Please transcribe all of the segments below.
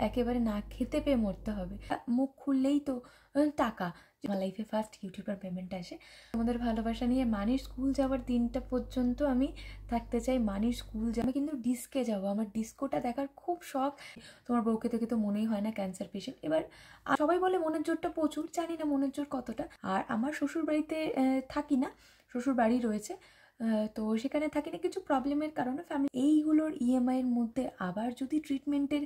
একেবারে না খেতে পেয়ে মরতে হবে, মুখ খুললেই তো টাকা। আমার লাইফে ফার্স্ট ইউটিউবার পেমেন্ট আসে। আমাদের ভালোবাসা নিয়ে মানির স্কুল যাওয়ার দিনটা পর্যন্ত আমি থাকতে চাই মানির স্কুল আমি কিন্তু ডিস্কে যাবো, আমার ডিস্কোটা দেখার খুব শখ। তোমার বউকে থেকে তো মনেই হয় না ক্যান্সার পেশেন্ট। এবার সবাই বলে মনের জোরটা প্রচুর, জানি না মনের জোর কতটা। আর আমার শ্বশুর বাড়িতে থাকি না, শ্বশুর বাড়ি রয়েছে, তো সেখানে থাকি না কিছু প্রবলেমের কারণে ফ্যামিলি। এইগুলোর ইএমআইয়ের মধ্যে আবার যদি ট্রিটমেন্টের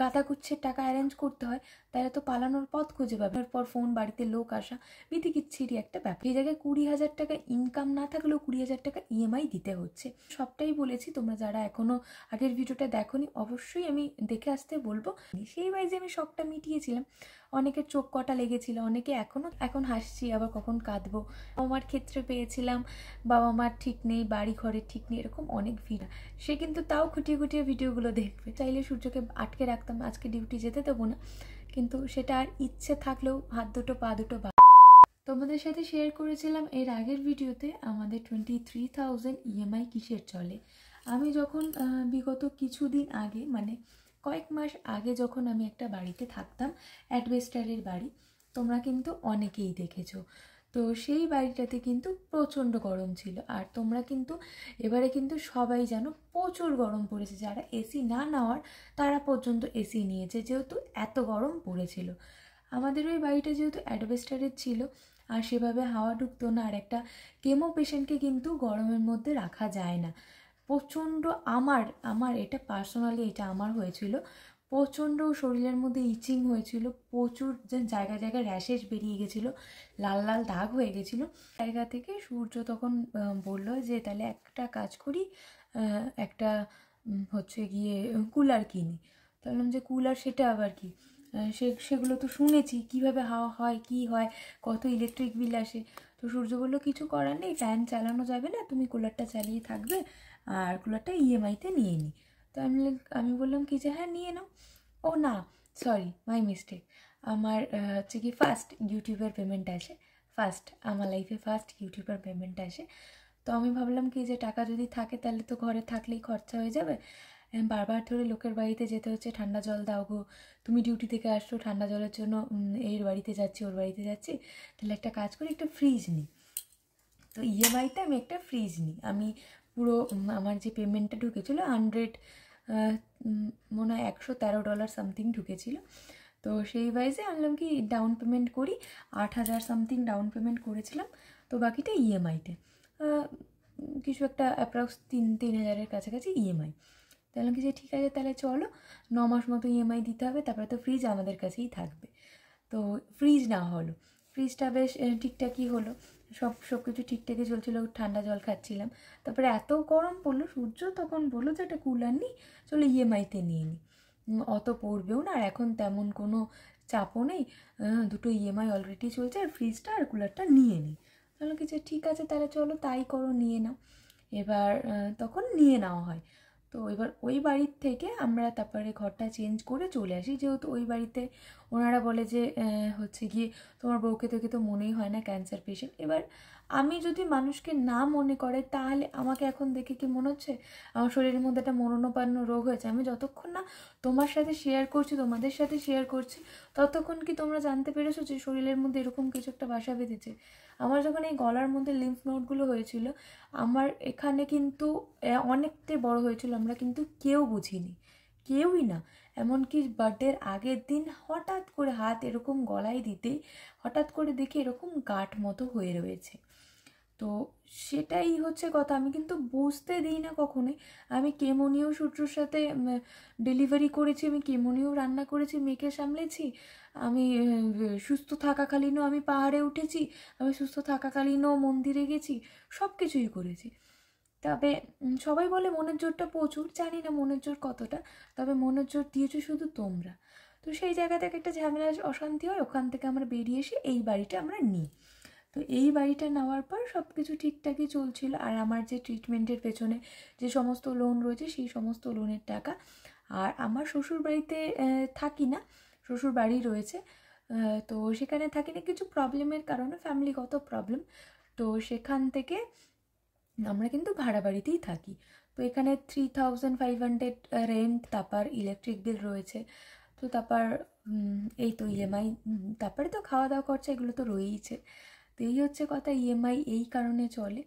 কাটাকুচ্ছের টাকা অ্যারেঞ্জ করতে হয়, তাহলে তো পালানোর পথ খুঁজে পাবে। এরপর ফোন, বাড়িতে লোক আসা, বিতিকিচ্ছিরি একটা ব্যাপার। এই জায়গায় 20,000 টাকা ইনকাম না থাকলেও 20,000 টাকা ইএমআই দিতে হচ্ছে। সবটাই বলেছি, তোমরা যারা এখনও আগের ভিডিওটা দেখোনি অবশ্যই আমি দেখে আসতে বলবো। সেই ওয়াইজে আমি শখটা মিটিয়েছিলাম। অনেকের চোখ কটা লেগেছিল, অনেকে এখন হাসছি, আবার কখন কাঁদবো। আমার ক্ষেত্রে পেয়েছিলাম বাবা মার ঠিক নেই, বাড়ি ঘরের ঠিক নেই, এরকম অনেক ভিড়। সে কিন্তু তাও খুঁটিয়ে খুঁটিয়ে ভিডিওগুলো দেখবে। চাইলে সূর্যকে আটকে রাখতাম, আজকে ডিউটি যেতে দেবো না, কিন্তু সেটা আর ইচ্ছে থাকলেও হাত দুটো পা দুটো। তোমাদের সাথে শেয়ার করেছিলাম এর আগের ভিডিওতে আমাদের 23,000 ইএমআই কিসের চলে। আমি যখন বিগত কিছুদিন আগে, মানে কয়েক মাস আগে, যখন আমি একটা বাড়িতে থাকতাম, অ্যাডভেস্টারের বাড়ি, তোমরা কিন্তু অনেকেই দেখেছো। তো সেই বাড়িটাতে কিন্তু প্রচণ্ড গরম ছিল। আর তোমরা কিন্তু এবারে কিন্তু সবাই জানো প্রচুর গরম পড়েছে। যারা এসি না নেওয়ার তারা পর্যন্ত এসি নিয়েছে, যেহেতু এত গরম পড়েছিল। আমাদের ওই বাড়িটা যেহেতু অ্যাডভেস্টারের ছিল আর সেভাবে হাওয়া ঢুকতো না, আর একটা কেমো পেশেন্টকে কিন্তু গরমের মধ্যে রাখা যায় না। প্রচণ্ড আমার এটা পার্সোনালি এটা আমার হয়েছিল, প্রচণ্ড শরীরের মধ্যে ইচিং হয়েছিল, প্রচুর জায়গায় জায়গায় র্যাশেস বেরিয়ে গেছিলো, লাল লাল দাগ হয়ে গেছিলো। জায়গা থেকে সূর্য তখন বললো যে তাহলে একটা কাজ করি, একটা হচ্ছে গিয়ে কুলার কিনি। বললাম যে কুলার, সেটা আবার কি? সেগুলো তো শুনেছি, কিভাবে হাওয়া হয়, কি হয়, কত ইলেকট্রিক বিল আসে। তো সূর্য বললো কিছু করার নেই, ফ্যান চালানো যাবে না, তুমি কুলারটা চালিয়ে থাকবে আর কুলারটা ইএমআইতে নিয়ে নিই। তো আমি বললাম কি যে হ্যাঁ নিয়ে নাও। ও না, সরি, মাই মিস্টেক, আমার হচ্ছে কি ফার্স্ট ইউটিউবের পেমেন্ট আসে, আমার লাইফে ফার্স্ট ইউটিউবার পেমেন্ট আসে। তো আমি ভাবলাম কি যে টাকা যদি থাকে তাহলে তো ঘরে থাকলেই খরচা হয়ে যাবে। বারবার ধরে লোকের বাড়িতে যেতে হচ্ছে, ঠান্ডা জল দাও গো, তুমি ডিউটি থেকে আসছো ঠান্ডা জলের জন্য, এর বাড়িতে যাচ্ছি ওর বাড়িতে যাচ্ছি, তাহলে একটা কাজ করি, একটা ফ্রিজ নিই। তো ইএমআইতে আমি একটা ফ্রিজ নিই। আমি পুরো আমার যে পেমেন্টটা ঢুকেছিল মনে হয় $113 সামথিং ঢুকেছিল। তো সেই ওয়াইজে আনলাম কি ডাউন পেমেন্ট করি, 8,000 সামথিং ডাউন পেমেন্ট করেছিলাম। তো বাকিটা ইএমআইতে, কিছু একটা অ্যাপ্রক্স 3,000-3,000-এর কাছাকাছি ইএমআই। তাহলে কি যে ঠিক আছে, তাহলে চলো 9 মাস মতো ইএমআই দিতে হবে, তারপরে তো ফ্রিজ আমাদের কাছেই থাকবে। তো ফ্রিজ না হলো, ফ্রিজটা বেশ ঠিকঠাকই হলো, সব কিছু ঠিকঠাকই চলছিলো, ঠান্ডা জল খাচ্ছিলাম। তারপরে এত গরম পড়লো, সূর্য তখন বললো যে একটা কুলার নিই, চলো ইএমআইতে নিয়ে নিই, অত পড়বেও না, আর এখন তেমন কোনো চাপও নেই, দুটো ইএমআই অলরেডি চলছে, আর ফ্রিজটা আর কুলারটা নিয়ে নিই। তাহলে কি যে ঠিক আছে, তাহলে চলো তাই করো, নিয়ে নাও। এবার তখন নিয়ে নেওয়া হয়। তো এবার ওই বাড়ির থেকে আমরা তারপরে ঘরটা চেঞ্জ করে চলে আসি, যেহেতু ওই বাড়িতে ওনারা বলে যে হচ্ছে গিয়ে তোমার বউকে থেকে তো মনেই হয় না ক্যান্সার পেশেন্ট। এবার আমি যদি মানুষকে না মনে করে, তাহলে আমাকে এখন দেখে কি মনে হচ্ছে আমার শরীরের মধ্যে একটা মরণোপান্ন রোগ হয়েছে? আমি যতক্ষণ না তোমার সাথে শেয়ার করছি, তোমাদের সাথে শেয়ার করছি, ততক্ষণ কি তোমরা জানতে পেরেছো যে শরীরের মধ্যে এরকম কিছু একটা বাসা বেঁধেছে? আমার যখন এই গলার মধ্যে লিম্ফ নোডগুলো হয়েছিল, আমার এখানে কিন্তু অনেকটাই বড় হয়েছিল, আমরা কিন্তু কেউ বুঝিনি, কেউই না। এমনকি বার্থডের আগের দিন হঠাৎ করে হাত এরকম গলায় দিতেই হঠাৎ করে দেখি এরকম গাঁট মতো হয়ে রয়েছে। তো সেটাই হচ্ছে কথা, আমি কিন্তু বুঝতে দিই না কখনোই। আমি কেমো নিয়েও সূর্যর সাথে ডেলিভারি করেছি, আমি কেমো নিয়েও রান্না করেছি, মেয়েকে সামলেছি, আমি সুস্থ থাকাকালীনও আমি পাহাড়ে উঠেছি, আমি সুস্থ থাকাকালীনও মন্দিরে গেছি, সব কিছুই করেছি। তবে সবাই বলে মনের জোরটা প্রচুর, জানি না মনের জোর কতটা, তবে মনের জোর দিয়েছো শুধু তোমরা। তো সেই জায়গা থেকে একটা ঝামেলা অশান্তি হয়, ওখান থেকে আমরা বেরিয়ে এসে এই বাড়িটা আমরা নিই। তো এই বাড়িটা নেওয়ার পর সব কিছু ঠিকঠাকই চলছিল। আর আমার যে ট্রিটমেন্টের পেছনে যে সমস্ত লোন রয়েছে, সেই সমস্ত লোনের টাকা। আর আমার শ্বশুর বাড়িতে থাকি না, শ্বশুর বাড়ি রয়েছে, তো সেখানে থাকি না কিছু প্রবলেমের কারণে, ফ্যামিলিগত প্রবলেম। তো সেখান থেকে আমরা কিন্তু ভাড়া বাড়িতেই থাকি। তো এখানে 3500 রেন্ট, তারপর ইলেকট্রিক বিল রয়েছে, তো তারপর এই তো ইএমআই, তারপরে তো খাওয়া দাওয়া খরচা এগুলো তো রয়েইছে। তো এই হচ্ছে কথা, ইএমআই এই কারণে চলে।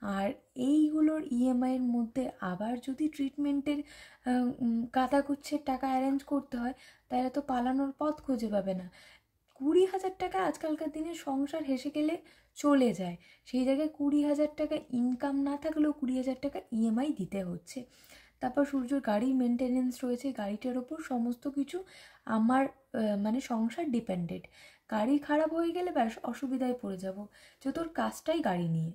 আর এইগুলোর ইএমআইয়ের মধ্যে আবার যদি ট্রিটমেন্টের কাঁদাকুচ্ছের টাকা অ্যারেঞ্জ করতে হয়, তাহলে তো পালানোর পথ খুঁজে পাবে না। 20,000 টাকা আজকালকার দিনে সংসার হেসে গেলে চলে যায়, সেই জায়গায় 20,000 টাকা ইনকাম না থাকলেও 20,000 টাকা ইএমআই দিতে হচ্ছে। তারপর সূর্যর গাড়ির মেনটেনেন্স রয়েছে, গাড়িটার ওপর সমস্ত কিছু আমার মানে সংসার ডিপেন্ডেড। গাড়ি খারাপ হয়ে গেলে ব্যাস অসুবিধায় পড়ে যাব, যেহেতু ওর কাজটাই গাড়ি নিয়ে।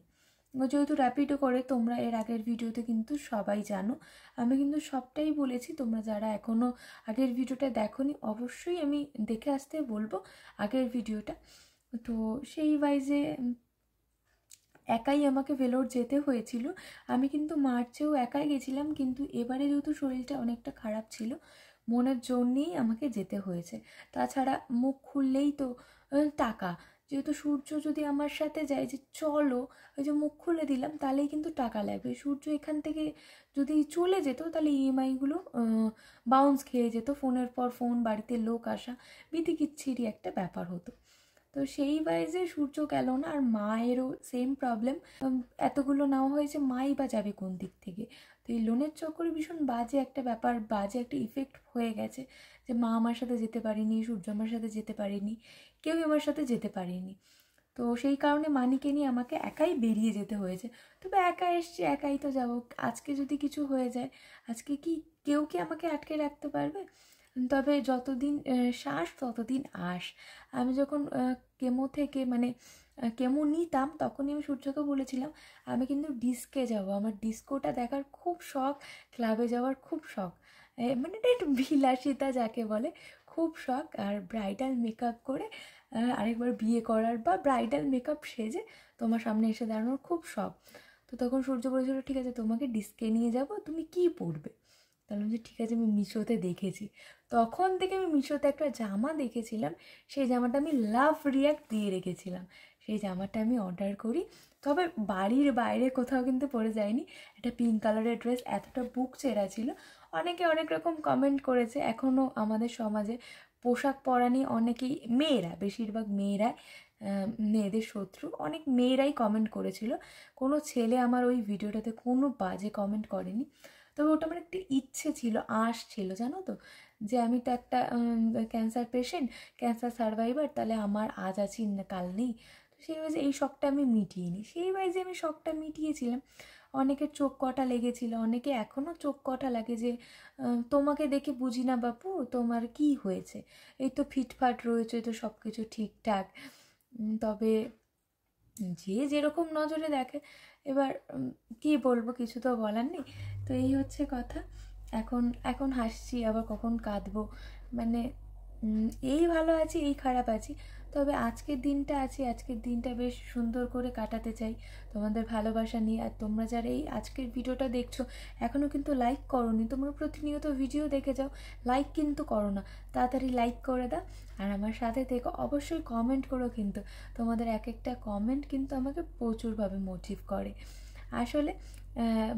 যেহেতু র্যাপিডো করে, তোমরা এর আগের ভিডিওতে কিন্তু সবাই জানো, আমি কিন্তু সবটাই বলেছি। তোমরা যারা এখনও আগের ভিডিওটা দেখোনি, অবশ্যই আমি দেখে আসতে বলবো আগের ভিডিওটা। তো সেই ওয়াইজে একাই আমাকে ভেলোর যেতে হয়েছিল। আমি কিন্তু মার্চেও একাই গেছিলাম, কিন্তু এবারে যেহেতু শরীরটা অনেকটা খারাপ ছিল, মনের জোর নিয়েই আমাকে যেতে হয়েছে। তাছাড়া মুখ খুললেই তো টাকা, যেহেতু সূর্য যদি আমার সাথে যায় যে চলো, ওই যে মুখ খুলে দিলাম, তাহলেই কিন্তু টাকা লাগবে। সূর্য এখান থেকে যদি চলে যেত, তাহলে ইএমআইগুলো বাউন্স খেয়ে যেত, ফোনের পর ফোন, বাড়িতে লোক আসা, বিতিকিচ্ছিরি একটা ব্যাপার হতো। তো সেই ওয়াইজে সূর্য গেল না। আর মায়েরও সেম প্রবলেম, এতগুলো নেওয়া হয়েছে, মাই বা যাবে কোন দিক থেকে। তো এই লোনের চক্করে ভীষণ বাজে একটা ব্যাপার, বাজে একটা ইফেক্ট হয়ে গেছে, যে মা আমার সাথে যেতে পারেনি, সূর্য আমার সাথে যেতে পারেনি, কেউই আমার সাথে যেতে পারেনি। তো সেই কারণে মানিকে নিয়ে আমাকে একাই বেরিয়ে যেতে হয়েছে। তবে একা এসছি, একাই তো যাব। আজকে যদি কিছু হয়ে যায়, আজকে কি কেউ কি আমাকে আটকে রাখতে পারবে? তবে যতদিন শ্বাস ততদিন আশ। আমি যখন কেমো থেকে মানে কেমো নিতাম, তখনই আমি সূর্যকে বলেছিলাম আমি কিন্তু ডিস্কে যাব, আমার ডিস্কোটা দেখার খুব শখ, ক্লাবে যাওয়ার খুব শখ, মানে এটা একটু বিলাসিতা যাকে বলে, খুব শখ। আর ব্রাইডাল মেকআপ করে আরেকবার বিয়ে করার বা ব্রাইডাল মেকআপ সেজে তোমার সামনে এসে দাঁড়ানোর খুব শখ। তো তখন সূর্য বলেছিল ঠিক আছে তোমাকে ডিস্কে নিয়ে যাব, তুমি কি পরবে? তাহলে বলছি ঠিক আছে, আমি মিশোতে দেখেছি। তখন থেকে আমি মিশোতে একটা জামা দেখেছিলাম, সেই জামাটা আমি লাভ রিয়াক্ট দিয়ে রেখেছিলাম, সেই জামাটা আমি অর্ডার করি। তবে বাড়ির বাইরে কোথাও কিন্তু পরে যায়নি। একটা পিঙ্ক কালারের ড্রেস, এতটা বুক চেরা ছিল। অনেকে অনেক রকম কমেন্ট করেছে। এখনও আমাদের সমাজে পোশাক পরা নিয়ে অনেকেই, মেয়েরা, বেশিরভাগ মেয়েরা মেয়েদের শত্রু, অনেক মেয়েরাই কমেন্ট করেছিল। কোনো ছেলে আমার ওই ভিডিওটাতে কোনো বাজে কমেন্ট করেনি। তবে ওটা আমার একটা ইচ্ছে ছিল, আশ ছিল, জানো তো, যে আমি তো একটা ক্যান্সার পেশেন্ট, ক্যান্সার সার্ভাইভার, তাহলে আমার আজ আছি কাল নেই। তো সেই ওয়াইজে এই শখটা আমি মিটিয়ে নিই, সেই ওয়াইজে আমি শখটা মিটিয়েছিলাম। অনেকের চোখ কটা লেগেছিল, অনেকে এখনও চোখ কটা লাগে যে তোমাকে দেখে বুঝি না বাপু তোমার কি হয়েছে, এই তো ফিটফাট রয়েছে, তো সব কিছু ঠিকঠাক। তবে যে যেরকম নজরে দেখে, এবার কি বলবো, কিছু তো বলার নেই। তো এই হচ্ছে কথা। এখন এখন হাসছি, আবার কখন কাঁদবো, মানে এই ভালো আছি, এই খারাপ আছি। তবে আজকের দিনটা আছি, আজকের দিনটা বেশ সুন্দর করে কাটাতে চাই তোমাদের ভালোবাসা নিয়ে। আর তোমরা যারা এই আজকের ভিডিওটা দেখছো, এখনও কিন্তু লাইক করোনি, তোমরা প্রতিনিয়ত ভিডিও দেখে যাও, লাইক কিন্তু করো না, তাড়াতাড়ি লাইক করে দাও। আর আমার সাথে থেকে অবশ্যই কমেন্ট করো, কিন্তু তোমাদের এক একটা কমেন্ট কিন্তু আমাকে প্রচুরভাবে মোটিভ করে। আসলে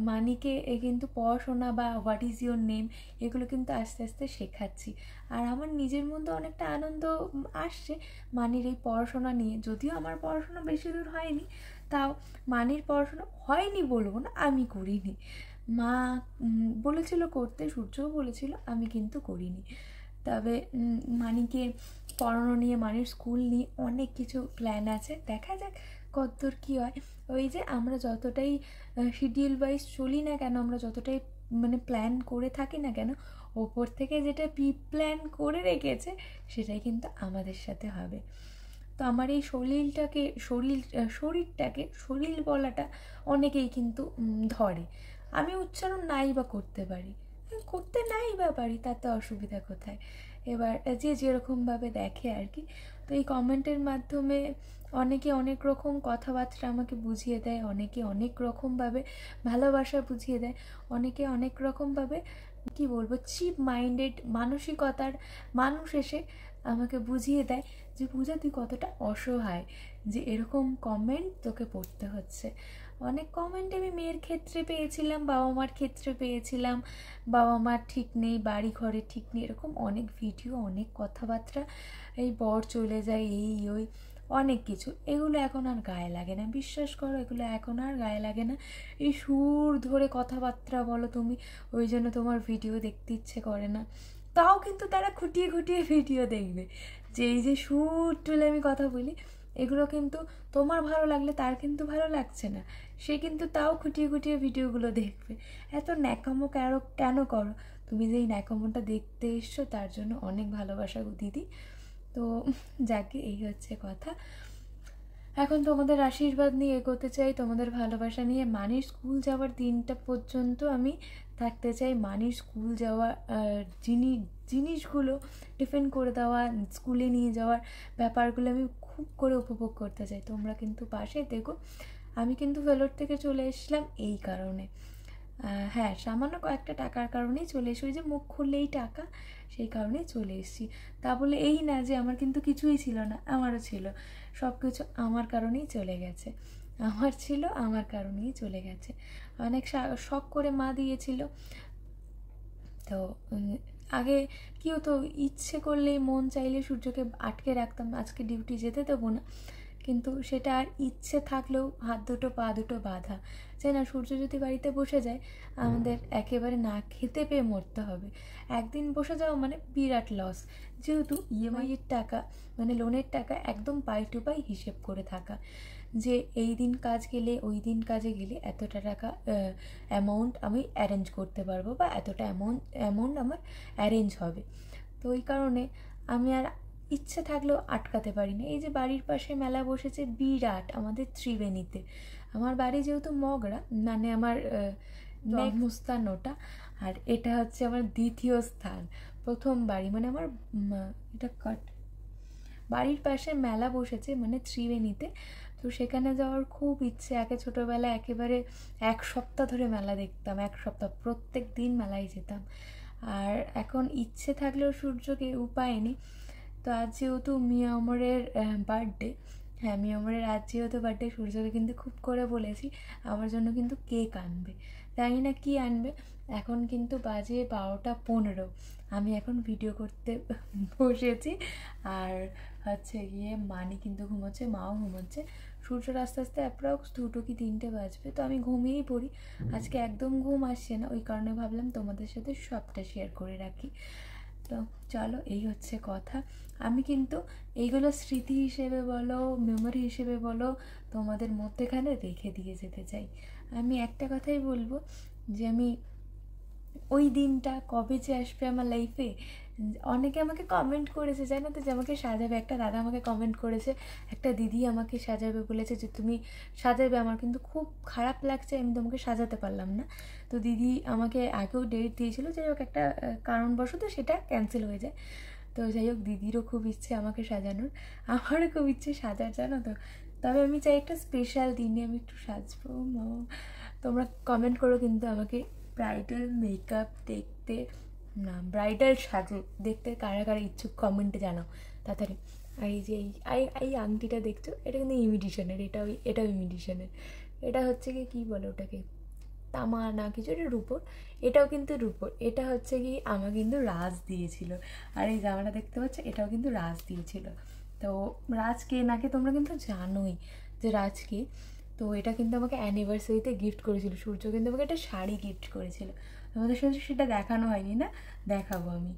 মানিকে কিন্তু পড়াশোনা বা হোয়াট ইজ ইউর নেম, এগুলো কিন্তু আস্তে আস্তে শেখাচ্ছি। আর আমার নিজের মধ্যে অনেকটা আনন্দ আসছে মানির এই পড়াশোনা নিয়ে। যদিও আমার পড়াশোনা বেশি দূর হয়নি, তাও মানির পড়াশোনা হয়নি বলবো না, আমি করিনি। মা বলেছিল করতে, সূর্যও বলেছিল, আমি কিন্তু করিনি। তবে মানিকে পড়ানো নিয়ে, মানির স্কুল নিয়ে অনেক কিছু প্ল্যান আছে, দেখা যাক কতদূর কী হয়। ওই যে আমরা যতটাই শিডিউল ওয়াইজ চলি না কেন, আমরা যতটাই মানে প্ল্যান করে থাকি না কেন, ওপর থেকে যেটা প্ল্যান করে রেখেছে সেটাই কিন্তু আমাদের সাথে হবে। তো আমার এই শরীরটাকে শরীর বলাটা অনেকেই কিন্তু ধরে, আমি উচ্চারণ নাই বা করতে পারি, করতে নাই বা পারি, তাতে অসুবিধা কোথায়? এবার যে যেরকমভাবে দেখে আর কি। তো এই কমেন্টের মাধ্যমে অনেকে অনেক রকম কথাবার্তা আমাকে বুঝিয়ে দেয়, অনেকে অনেক রকমভাবে ভালোবাসা বুঝিয়ে দেয়, অনেকে অনেক রকমভাবে কি বলবো চিপ মাইন্ডেড মানসিকতার মানুষ এসে আমাকে বুঝিয়ে দেয় যে পূজা তুই কতটা অসহায়, যে এরকম কমেন্ট তোকে পড়তে হচ্ছে। অনেক কমেন্ট আমি মেয়ের ক্ষেত্রে পেয়েছিলাম, বাবা মার ক্ষেত্রে পেয়েছিলাম, বাবা মার ঠিক নেই, বাড়ি ঘরে ঠিক নেই, এরকম অনেক ভিডিও, অনেক কথাবার্তা, এই বর চলে যায়, এই ওই অনেক কিছু। এগুলো এখন আর গায়ে লাগে না, বিশ্বাস করো, এগুলো এখন আর গায়ে লাগে না। এই সুর ধরে কথাবার্তা বলো তুমি, ওই জন্য তোমার ভিডিও দেখতে ইচ্ছে করে না। তাও কিন্তু তারা খুঁটিয়ে খুঁটিয়ে ভিডিও দেখবে, যে এই যে সুর তুলে আমি কথা বলি, এগুলো কিন্তু তোমার ভালো লাগলে তার কিন্তু ভালো লাগছে না, সে কিন্তু তাও খুঁটিয়ে খুঁটিয়ে ভিডিওগুলো দেখবে। এত ন্যাকামো কেন করো? তুমি যে এই ন্যাকামোটা দেখতে এসছো তার জন্য অনেক ভালোবাসা গো দিদি। তো যাকে, এই হচ্ছে কথা। এখন তোমাদের আশীর্বাদ নিয়ে এগোতে চাই, তোমাদের ভালোবাসা নিয়ে মানির স্কুল যাওয়ার দিনটা পর্যন্ত আমি থাকতে চাই। মানির স্কুল যাওয়া জিনিসগুলো টিফিন করে দেওয়া, স্কুলে নিয়ে যাওয়ার ব্যাপারগুলো আমি খুব করে উপভোগ করতে চাই। তোমরা কিন্তু পাশে দেখো। আমি কিন্তু ভেলোর থেকে চলে এসেছিলাম এই কারণে, হ্যাঁ, সামান্য কয়েকটা টাকার কারণেই চলে এসেছি, ওই যে মুখ খুললেই টাকা, সেই কারণেই চলে এসেছি। তা বলে এই না যে আমার কিন্তু কিছুই ছিল না, আমারও ছিল। সব কিছু আমার কারণেই চলে গেছে, আমার ছিল, আমার কারণেই চলে গেছে। অনেক শখ করে মা দিয়েছিল। তো আগে কী হতো, ইচ্ছে করলেই, মন চাইলে সূর্যকে আটকে রাখতাম, আজকে ডিউটি যেতে দেবো না, কিন্তু সেটা আর ইচ্ছে থাকলেও হাত দুটো পা দুটো বাঁধা যে না, সূর্য যদি বাড়িতে বসে যায় আমাদের একেবারে না খেতে পেয়ে মরতে হবে। একদিন বসে যাওয়া মানে বিরাট লস, যেহেতু ইএমআইয়ের টাকা মানে লোনের টাকা একদম পাই টু পাই হিসেব করে থাকা, যে এই দিন কাজ গেলে, ওই দিন কাজে গেলে এতটা টাকা অ্যামাউন্ট আমি অ্যারেঞ্জ করতে পারবো, বা এতটা অ্যামাউন্ট আমার অ্যারেঞ্জ হবে। তো ওই কারণে আমি আর ইচ্ছে থাকলেও আটকাতে পারি না। এই যে বাড়ির পাশে মেলা বসেছে বিরাট, আমাদের ত্রিবেণীতে। আমার বাড়ি যেহেতু মগরা, মানে আমার জন্মস্থান ওটা, আর এটা হচ্ছে আমার দ্বিতীয় স্থান। প্রথম বাড়ি মানে আমার এটা বাড়ির পাশে মেলা বসেছে মানে ত্রিবেণীতে, তো সেখানে যাওয়ার খুব ইচ্ছে। আগে ছোটোবেলায় একেবারে 1 সপ্তাহ ধরে মেলা দেখতাম, 1 সপ্তাহ প্রত্যেক দিন মেলায় যেতাম। আর এখন ইচ্ছে থাকলেও সূর্যকে উপায় নেই। তো আজ যেহেতু মিয়া অমরের বার্থডে, হ্যাঁ মিয়া অমরের আজ যেহেতু বার্থডে, সূর্যকে কিন্তু খুব করে বলেছি আমার জন্য কিন্তু কেক আনবে। জানি না কি আনবে। এখন কিন্তু বাজে 12টা 15, আমি এখন ভিডিও করতে বসেছি। আর হচ্ছে গিয়ে মানি কিন্তু ঘুমোচ্ছে, মাও ঘুমোচ্ছে। সূর্য আস্তে আস্তে অ্যাপ্রক্স 2 কি 3টে বাজবে, তো আমি ঘুমিয়েই পড়ি। আজকে একদম ঘুম আসছে না, ওই কারণে ভাবলাম তোমাদের সাথে সবটা শেয়ার করে রাখি। তো চলো, এই হচ্ছে কথা। আমি কিন্তু এইগুলো স্মৃতি হিসেবে বলো, মেমোরি হিসেবে বলো, তোমাদের মধ্যেখানে রেখে দিয়ে যেতে চাই। আমি একটা কথাই বলবো, যে আমি ওই দিনটা কবে যে আসবে আমার লাইফে। অনেকে আমাকে কমেন্ট করেছে, জানো তো, যে আমাকে সাজাবে। একটা দাদা আমাকে কমেন্ট করেছে, একটা দিদি আমাকে সাজাবে বলেছে, যে তুমি সাজাবে। আমার কিন্তু খুব খারাপ লাগছে, আমি তোমাকে সাজাতে পারলাম না। তো দিদি আমাকে আগেও ডেট দিয়েছিল, যাই হোক একটা কারণবশত সেটা ক্যান্সেল হয়ে যায়। তো যাই হোক, দিদিরও খুব ইচ্ছে আমাকে সাজানোর, আমারও খুব ইচ্ছে সাজার, জানো তো। তবে আমি চাই একটা স্পেশাল দিনে আমি একটু সাজবো। তোমরা কমেন্ট করো কিন্তু আমাকে ব্রাইডাল মেকআপ দেখতে, না ব্রাইডাল সাজে দেখতে কারা কারা ইচ্ছুক কমেন্টে জানাও তাড়াতাড়ি। আর এই যে এই আংটিটা দেখছো, এটা কিন্তু ইমিটেশনের, এটাও ইমিটেশনের। এটা হচ্ছে কি কী বলে ওটাকে, তামা না কিছু, এটা রূপোর, এটাও কিন্তু রূপোর। এটা হচ্ছে কি আমার কিন্তু রাজ দিয়েছিল। আর এই জামাটা দেখতে পাচ্ছ, এটাও কিন্তু রাজ দিয়েছিল। তো রাজ কে নাকি তোমরা কিন্তু জানোই যে রাজ কে। তো এটা কিন্তু আমাকে অ্যানিভার্সারিতে গিফট করেছিল। সূর্য কিন্তু আমাকে একটা শাড়ি গিফট করেছিল। আমাদের সাথে সেটা দেখানো হয়নি, না দেখাবো আমি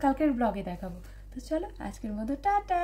কালকের ব্লগে দেখাবো। তো চলো, আজকের মতো টাটা।